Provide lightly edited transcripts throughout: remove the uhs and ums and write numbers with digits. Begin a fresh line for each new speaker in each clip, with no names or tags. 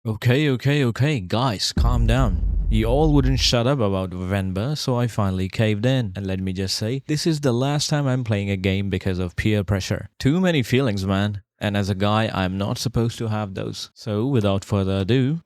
Okay, guys, calm down. You all wouldn't shut up about Venba, so I finally caved in. And let me just say, this is the last time I'm playing a game because of peer pressure. Too many feelings, man. And as a guy, I'm not supposed to have those. So without further ado,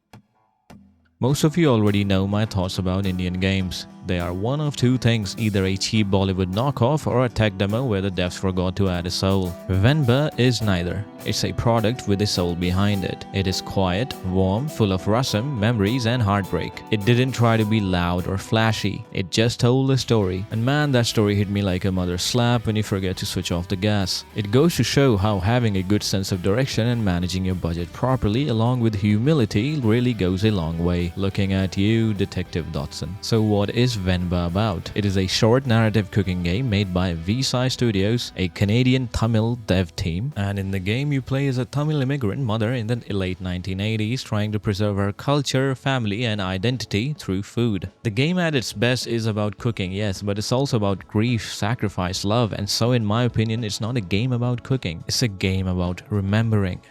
most of you already know my thoughts about Indian games. They are one of two things, either a cheap Bollywood knockoff or a tech demo where the devs forgot to add a soul. Venba is neither. It's a product with a soul behind it. It is quiet, warm, full of rasam, memories and heartbreak. It didn't try to be loud or flashy. It just told a story. And man, that story hit me like a mother's slap when you forget to switch off the gas. It goes to show how having a good sense of direction and managing your budget properly along with humility really goes a long way. Looking at you, Detective Dodson. So what is Venba about? It is a short narrative cooking game made by Visai Studios, a Canadian Tamil dev team, and in the game you play as a Tamil immigrant mother in the late 1980s trying to preserve her culture, family and identity through food. The game at its best is about cooking, yes, but it's also about grief, sacrifice, love, and so in my opinion it's not a game about cooking, it's a game about remembering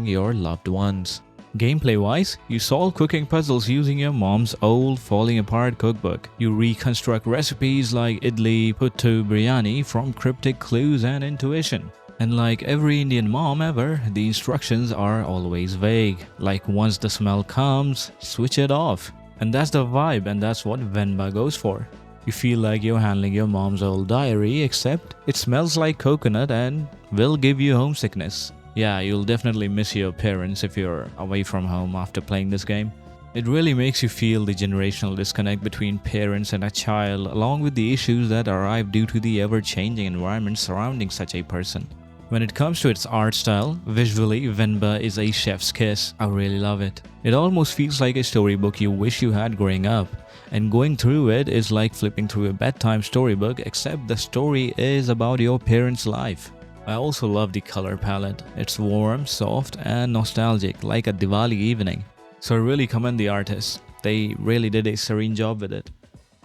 your loved ones. Gameplay-wise, you solve cooking puzzles using your mom's old falling-apart cookbook. You reconstruct recipes like idli, puttu, biryani from cryptic clues and intuition. And like every Indian mom ever, the instructions are always vague. Like once the smell comes, switch it off. And that's the vibe and that's what Venba goes for. You feel like you're handling your mom's old diary, except it smells like coconut and will give you homesickness. Yeah, you'll definitely miss your parents if you're away from home after playing this game. It really makes you feel the generational disconnect between parents and a child, along with the issues that arrive due to the ever-changing environment surrounding such a person. When it comes to its art style, visually, Venba is a chef's kiss. I really love it. It almost feels like a storybook you wish you had growing up. And going through it is like flipping through a bedtime storybook, except the story is about your parents' life. I also love the color palette. It's warm, soft and nostalgic, like a Diwali evening. So I really commend the artists. They really did a serene job with it.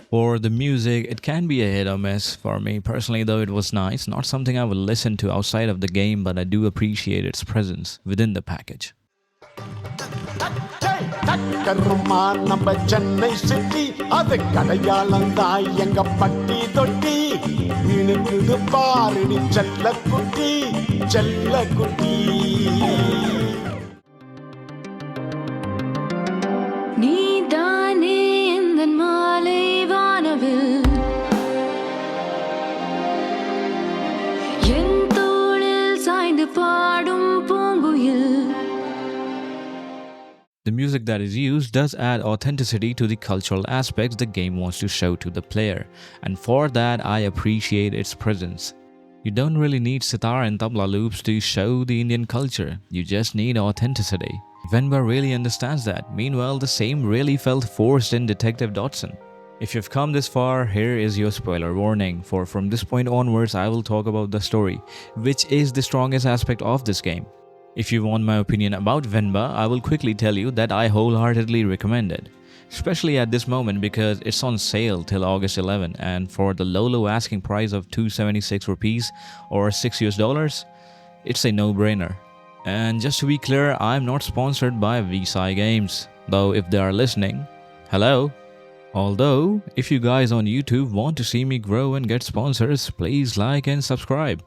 For the music, it can be a hit or miss. For me personally though, it was nice. Not something I would listen to outside of the game, but I do appreciate its presence within the package.
டக்கருமா நம்ம Chennai city அது கடையாளந்தாய் எங்க பட்டி தொட்டி இணுக்குது பாருடி செல்லக்குட்டி செல்லக்குட்டி
நீ தானே எந்தன் மாலை வானவில் என் தோளில் சாய்ந்து பாடும் பூங்குயில்.
The music that is used does add authenticity to the cultural aspects the game wants to show to the player, and for that I appreciate its presence. You don't really need sitar and tabla loops to show the Indian culture, you just need authenticity. Venba really understands that. Meanwhile, the same really felt forced in Detective Dodson. If you've come this far, here is your spoiler warning, for from this point onwards I will talk about the story, which is the strongest aspect of this game. If you want my opinion about Venba, I will quickly tell you that I wholeheartedly recommend it. Especially at this moment because it's on sale till August 11 and for the low asking price of 276 rupees or $6 US, it's a no-brainer. And just to be clear, I'm not sponsored by Visai Games, though if they are listening, hello. Although, if you guys on YouTube want to see me grow and get sponsors, please like and subscribe.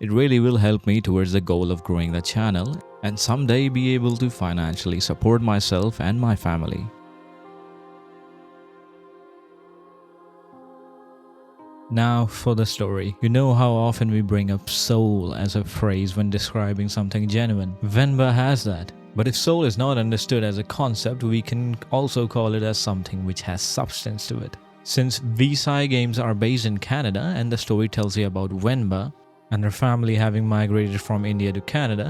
It really will help me towards the goal of growing the channel and someday be able to financially support myself and my family. Now for the story. You know how often we bring up soul as a phrase when describing something genuine. Venba has that. But if soul is not understood as a concept, we can also call it as something which has substance to it. Since Visai Games are based in Canada and the story tells you about Venba and her family having migrated from India to Canada,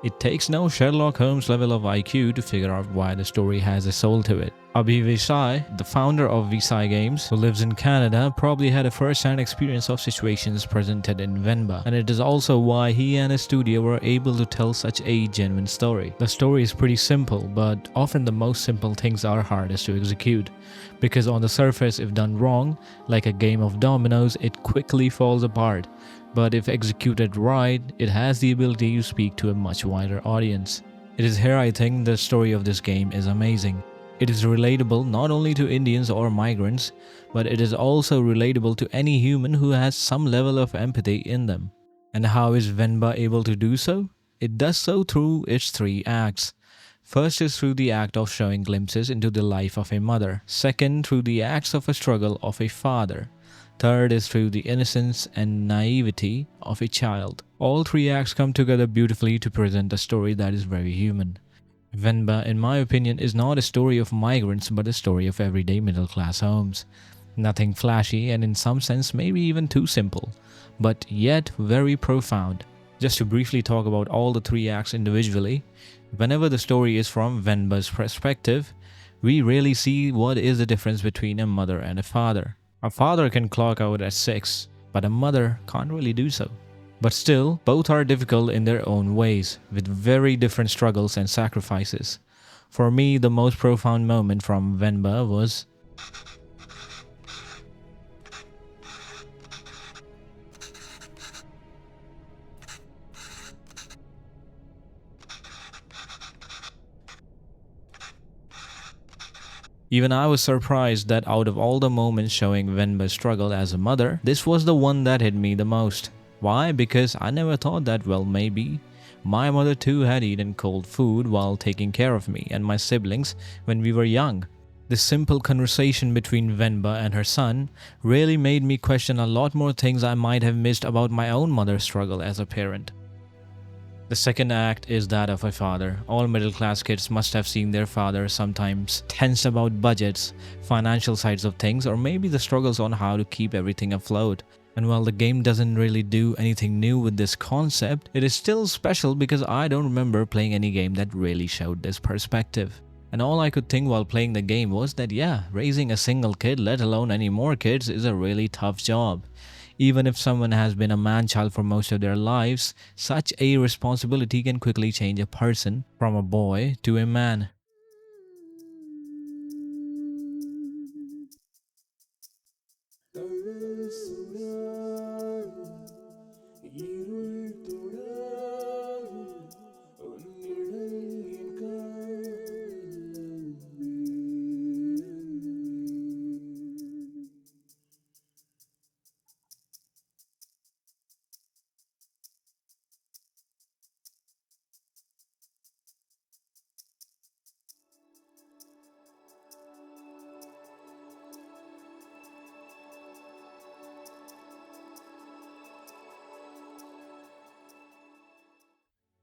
it takes no Sherlock Holmes level of IQ to figure out why the story has a soul to it. Abhi Visai, the founder of Visai Games, who lives in Canada, probably had a first-hand experience of situations presented in Venba, and it is also why he and his studio were able to tell such a genuine story. The story is pretty simple, but often the most simple things are hardest to execute, because on the surface, if done wrong, like a game of dominoes, it quickly falls apart. But if executed right, it has the ability to speak to a much wider audience. It is here I think the story of this game is amazing. It is relatable not only to Indians or migrants, but it is also relatable to any human who has some level of empathy in them. And how is Venba able to do so? It does so through its 3 acts. First is through the act of showing glimpses into the life of a mother. Second, through the acts of a struggle of a father. Third is through the innocence and naivety of a child. All 3 acts come together beautifully to present a story that is very human. Venba, in my opinion, is not a story of migrants but a story of everyday middle-class homes. Nothing flashy and in some sense maybe even too simple, but yet very profound. Just to briefly talk about all the 3 acts individually, whenever the story is from Venba's perspective, we really see what is the difference between a mother and a father. A father can clock out at 6, but a mother can't really do so. But still, both are difficult in their own ways, with very different struggles and sacrifices. For me, the most profound moment from Venba was even I was surprised that out of all the moments showing Venba's struggle as a mother, this was the one that hit me the most. Why? Because I never thought that, well, maybe my mother too had eaten cold food while taking care of me and my siblings when we were young. This simple conversation between Venba and her son really made me question a lot more things I might have missed about my own mother's struggle as a parent. The second act is that of a father. All middle-class kids must have seen their father sometimes tense about budgets, financial sides of things, or maybe the struggles on how to keep everything afloat. And while the game doesn't really do anything new with this concept, it is still special because I don't remember playing any game that really showed this perspective. And all I could think while playing the game was that yeah, raising a single kid, let alone any more kids, is a really tough job. Even if someone has been a man-child for most of their lives, such a responsibility can quickly change a person from a boy to a man.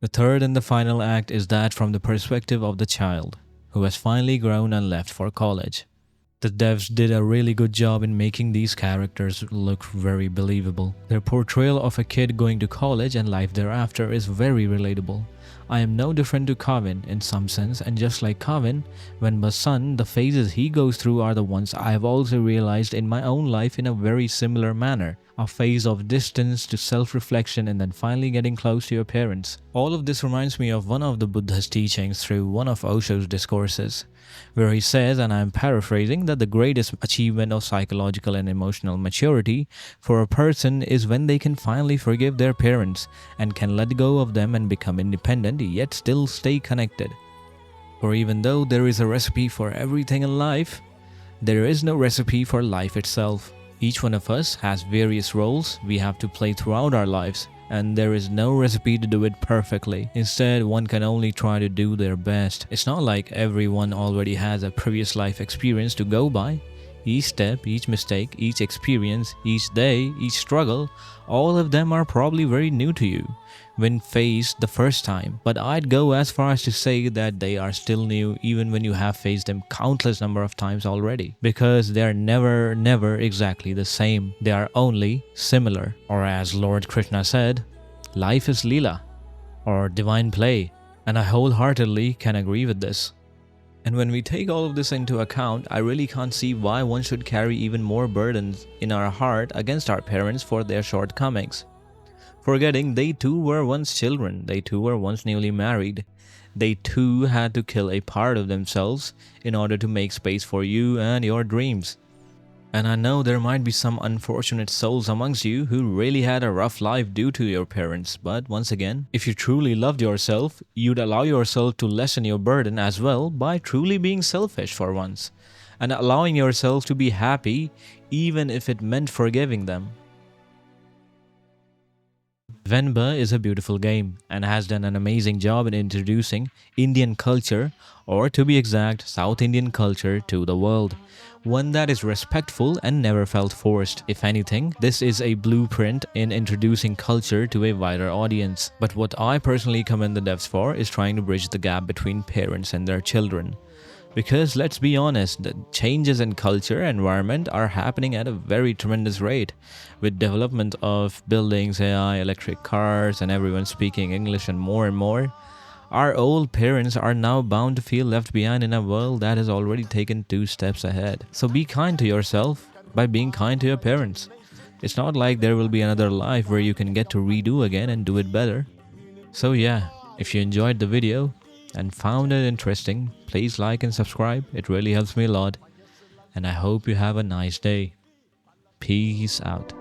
The third and the final act is that from the perspective of the child, who has finally grown and left for college. The devs did a really good job in making these characters look very believable. Their portrayal of a kid going to college and life thereafter is very relatable. I am no different to Kavin in some sense, and just like Kavin, Venba's son, the phases he goes through are the ones I have also realized in my own life in a very similar manner. A phase of distance to self-reflection and then finally getting close to your parents. All of this reminds me of one of the Buddha's teachings through one of Osho's discourses, where he says, and I am paraphrasing, that the greatest achievement of psychological and emotional maturity for a person is when they can finally forgive their parents and can let go of them and become independent yet still stay connected. For even though there is a recipe for everything in life, there is no recipe for life itself. Each one of us has various roles we have to play throughout our lives, and there is no recipe to do it perfectly. Instead, one can only try to do their best. It's not like everyone already has a previous life experience to go by. Each step, each mistake, each experience, each day, each struggle, all of them are probably very new to you when faced the first time. But I'd go as far as to say that they are still new even when you have faced them countless number of times already. Because they are never exactly the same. They are only similar. Or as Lord Krishna said, life is Leela, or divine play. And I wholeheartedly can agree with this. And when we take all of this into account, I really can't see why one should carry even more burdens in our heart against our parents for their shortcomings. Forgetting they too were once children, they too were once newly married. They too had to kill a part of themselves in order to make space for you and your dreams. And I know there might be some unfortunate souls amongst you who really had a rough life due to your parents, but once again, if you truly loved yourself, you'd allow yourself to lessen your burden as well by truly being selfish for once, and allowing yourself to be happy even if it meant forgiving them. Venba is a beautiful game and has done an amazing job in introducing Indian culture, or to be exact, South Indian culture, to the world. One that is respectful and never felt forced. If anything, this is a blueprint in introducing culture to a wider audience. But what I personally commend the devs for is trying to bridge the gap between parents and their children. Because let's be honest, the changes in culture and environment are happening at a very tremendous rate. With development of buildings, AI, electric cars, and everyone speaking English and more, our old parents are now bound to feel left behind in a world that has already taken 2 steps ahead. So be kind to yourself by being kind to your parents. It's not like there will be another life where you can get to redo again and do it better. So yeah, if you enjoyed the video and found it interesting, please like and subscribe. It really helps me a lot. And I hope you have a nice day. Peace out.